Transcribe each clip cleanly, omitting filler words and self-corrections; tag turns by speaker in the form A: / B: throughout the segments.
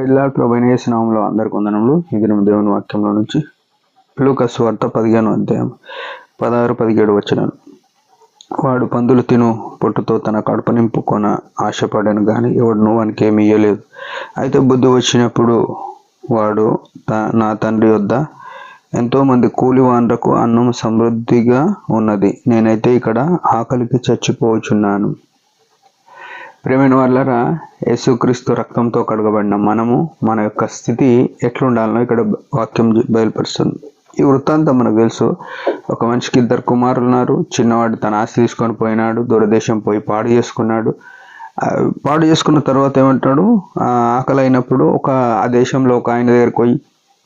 A: Praise lord. ప్రభువైన యేసు నామములో అందరికీ వందనములు. ఈ దినం దేవుని వాక్యంలో నుంచి లూకా సువార్త 15వ అధ్యాయం 16-17 వచనాలు. వాడు పందులు తిను పొట్టుతో తన కడుపు నింపుకొన ఆశపడాను గాని ఎవడును వానికి ఏమి ఇయ్యలేదు. అయితే బుద్ధి వచ్చినప్పుడు వాడు నా తండ్రి వద్ద ఎంతో మంది కూలివాండ్రకు అన్నం సమృద్ధిగా ఉన్నది, నేనైతే ఇక్కడ ఆకలికి చచ్చిపోవచ్చున్నాను. ప్రియమైన వాళ్ళరా, యేసుక్రీస్తు రక్తంతో కడగబడిన మనము మన యొక్క స్థితి ఎట్లుండాలనో ఇక్కడ వాక్యం బయలుపరుస్తుంది. ఈ వృత్తాంతం మనకు తెలుసు. ఒక మనిషికి 2 కుమారులు ఉన్నారు. చిన్నవాడు తన ఆస్తి తీసుకొని పోయినాడు, దూరదేశం పోయి పాడు చేసుకున్నాడు. పాడు చేసుకున్న తర్వాత ఏమంటాడు, ఆకలి అయినప్పుడు ఆ దేశంలో ఒక ఆయన దగ్గరికి పోయి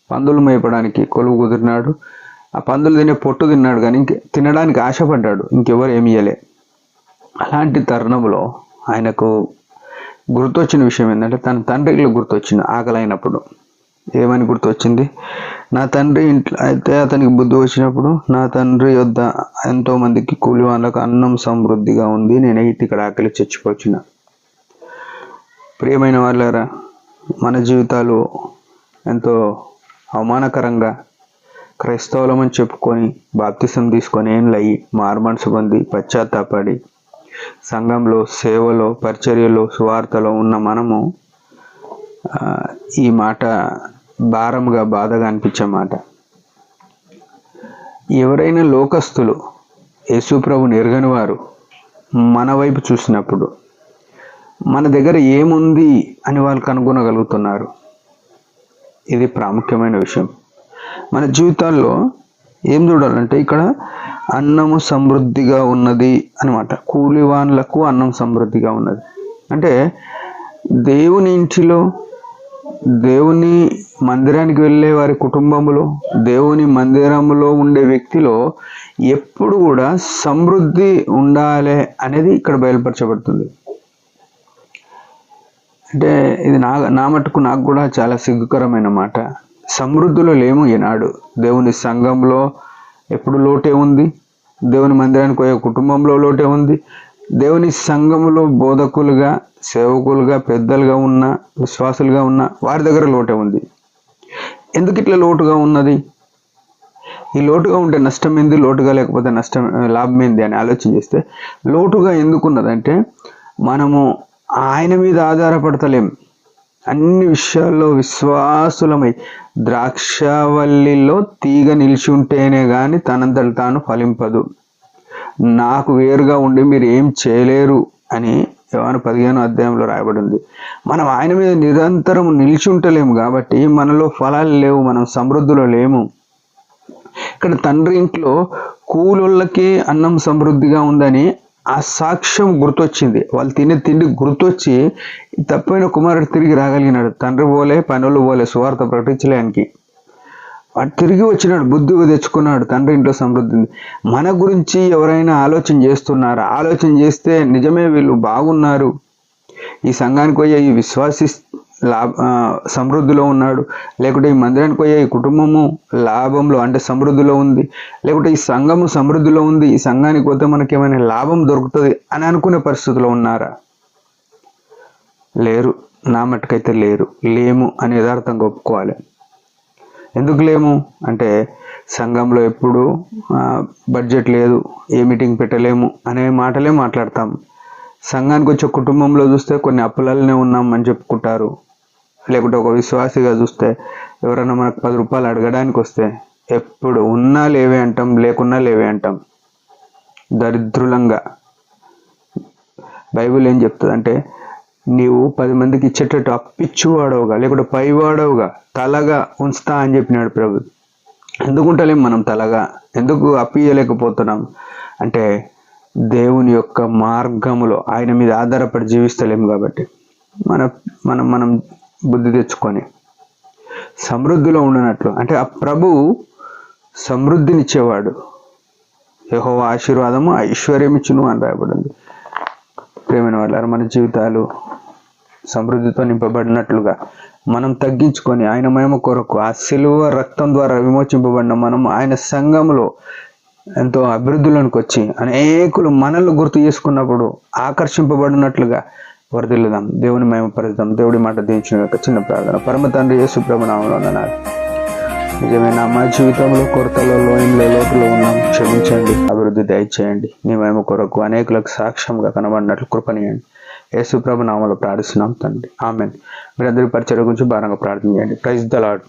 A: పందులు మేపడానికి కొలువు కుదిరినాడు. ఆ పందులు తినే పొట్టు తిన్నాడు, కానీ తినడానికి ఆశపడ్డాడు, ఇంకెవరు ఏమి ఇయ్యలే. అలాంటి తరుణంలో ఆయనకు గుర్తొచ్చిన విషయం ఏంటంటే, తన తండ్రికి గుర్తొచ్చింది. ఆకలి అయినప్పుడు ఏమని గుర్తొచ్చింది, నా తండ్రి ఇంట్లో అయితే అతనికి బుద్ధి వచ్చినప్పుడు నా తండ్రి వద్ద ఎంతో మందికి కూలి వాళ్ళకు అన్నం సమృద్ధిగా ఉంది, నేనైతే ఇక్కడ ఆకలి చచ్చిపోచిన. ప్రియమైన వాళ్ళారా, మన జీవితాలు ఎంతో అవమానకరంగా క్రైస్తవులమని చెప్పుకొని బాప్తిసం తీసుకొని ఏంలయ్యి మారుమనసు పొంది పశ్చాత్తాపడి సంఘంలో సేవలో పరిచర్యలో సువార్తలో ఉన్న మనము ఈ మాట భారంగా బాధగా అనిపించే మాట. ఎవరైనా లోకస్తులు యేసుప్రభుని ఎరగని వారు మన వైపు చూసినప్పుడు మన దగ్గర ఏముంది అని వాళ్ళు కనుగొనగలుగుతున్నారు. ఇది ప్రాముఖ్యమైన విషయం. మన జీవితాల్లో ఏం చూడాలంటే, ఇక్కడ అన్నము సమృద్ధిగా ఉన్నది అనమాట. కూలివాన్లకు అన్నం సమృద్ధిగా ఉన్నది అంటే, దేవుని ఇంటిలో దేవుని మందిరానికి వెళ్ళే వారి కుటుంబంలో దేవుని మందిరంలో ఉండే వ్యక్తిలో ఎప్పుడు కూడా సమృద్ధి ఉండాలి అనేది ఇక్కడ బయలుపరచబడుతుంది. అంటే ఇది నా మటుకు నాకు కూడా చాలా సిగ్గుకరమైన మాట. సమృద్ధిలో లేము ఈనాడు. దేవుని సంఘంలో ఎప్పుడు లోటే ఉంది, దేవుని మందిరానికి పోయే కుటుంబంలో లోటే ఉంది, దేవుని సంఘంలో బోధకులుగా సేవకులుగా పెద్దలుగా ఉన్న విశ్వాసులుగా ఉన్న వారి దగ్గర లోటే ఉంది. ఎందుకు ఇట్లా లోటుగా ఉన్నది? ఈ లోటుగా ఉంటే నష్టం ఏంది, లోటుగా లేకపోతే లాభం ఏంది అని ఆలోచన చేస్తే, లోటుగా ఎందుకున్నదంటే, మనము ఆయన మీద ఆధారపడతలేం. అన్ని విషయాల్లో విశ్వాసులమై ద్రాక్షవల్లిలో తీగ నిలిచి ఉంటేనే కానీ తనంతట తాను ఫలింపదు, నాకు వేరుగా ఉండి మీరు ఏం చేయలేరు అని యోహాను 15వ అధ్యాయంలో రాయబడింది. మనం ఆయన మీద నిరంతరం నిలిచి ఉంటలేము కాబట్టి మనలో ఫలాలు లేవు, మనం సమృద్ధిలో లేము. ఇక్కడ తండ్రి ఇంట్లో కూలోళ్ళకి అన్నం సమృద్ధిగా ఉందని ఆ సాక్ష్యం గుర్తొచ్చింది. వాళ్ళు తినే తిండి గుర్తొచ్చి తప్పైన కుమారుడు తిరిగి రాగలిగినాడు. తండ్రి పోలే, పనులు పోలే, సువార్త ప్రకటించలేనికి వాడు తిరిగి వచ్చినాడు, బుద్ధిగా తెచ్చుకున్నాడు. తండ్రి ఇంట్లో సమృద్ధి ఉంది. మన గురించి ఎవరైనా ఆలోచన చేస్తున్నారా? ఆలోచన చేస్తే నిజమే వీళ్ళు బాగున్నారు, ఈ సంఘానికి పోయే ఈ విశ్వాసి సమృద్ధిలో ఉన్నాడు, లేకుంటే ఈ మందిరానికి పోయే ఈ కుటుంబము లాభంలో అంటే సమృద్ధిలో ఉంది, లేకుంటే ఈ సంఘము సమృద్ధిలో ఉంది, ఈ సంఘానికి పోతే మనకి ఏమైనా లాభం దొరుకుతుంది అని అనుకునే పరిస్థితిలో ఉన్నారా? లేరు. నా మట్టుకైతే లేము అని యథార్థంగా ఒప్పుకోవాలి. ఎందుకు లేము అంటే, సంఘంలో ఎప్పుడు బడ్జెట్ లేదు, ఏ మీటింగ్ పెట్టలేము అనే మాటలే మాట్లాడతాం. సంఘానికి వచ్చే కుటుంబంలో చూస్తే కొన్ని అప్పులనే ఉన్నాం అని చెప్పుకుంటారు. లేకుంటే ఒక విశ్వాసిగా చూస్తే ఎవరైనా మనకు 10 రూపాయలు అడగడానికి వస్తే ఎప్పుడు ఉన్నా లేవే అంటాం, లేకున్నా లేవే అంటాం. దరిద్రులంగా బైబిల్ ఏం చెప్తుంది అంటే, నీవు 10 మందికి ఇచ్చేటట్టు అప్పిచ్చువాడవుగా లేకుంటే పైవాడవుగా తలగా ఉంచుతా అని చెప్పినాడు ప్రభు. ఎందుకుంటలేం మనం తలగా? ఎందుకు అప్పియలేకపోతున్నాం అంటే, దేవుని యొక్క మార్గములో ఆయన మీద ఆధారపడి జీవిస్తలేము కాబట్టి. మనం బుద్ధి తెచ్చుకొని సమృద్ధిలో ఉండనట్లు అంటే, ఆ ప్రభువు సమృద్ధినిచ్చేవాడు. యెహోవా ఆశీర్వాదము ఐశ్వర్యమిచ్చును అని రాయబడింది. ప్రియమైన వాళ్ళారా, మన జీవితాలు సమృద్ధితో నింపబడినట్లుగా మనం తగ్గించుకొని ఆయన మహిమ కొరకు ఆ సిలువ రక్తం ద్వారా విమోచింపబడిన మనం ఆయన సంఘంలో ఎంతో అభివృద్ధిలోనికి వచ్చి అనేకులు మనల్ని గుర్తు చేసుకున్నప్పుడు ఆకర్షింపబడినట్లుగా వర్ధిల్లుదాం, దేవుని మహిమపరుద్దాం. దేవుడి మాట దించిన యొక్క చిన్న ప్రార్థన. పరమ తండ్రి యేసు ప్రభు నామములో వందనాలు. నిజమైన మా జీవితంలో కొరతలో, లోయంలో, లోటులో ఉన్నాం. క్షమించండి, అభివృద్ధి దయచేయండి. నీ మహిమ కొరకు అనేకులకు సాక్ష్యంగా కనబడినట్లు కృపణీయండి. యేసు ప్రభు నామములో ప్రార్థిస్తున్నాం తండ్రి, ఆమేన్. మీరందరి పరిచర్య గురించి భారంగా ప్రార్థన చేయండి. Praise the lord.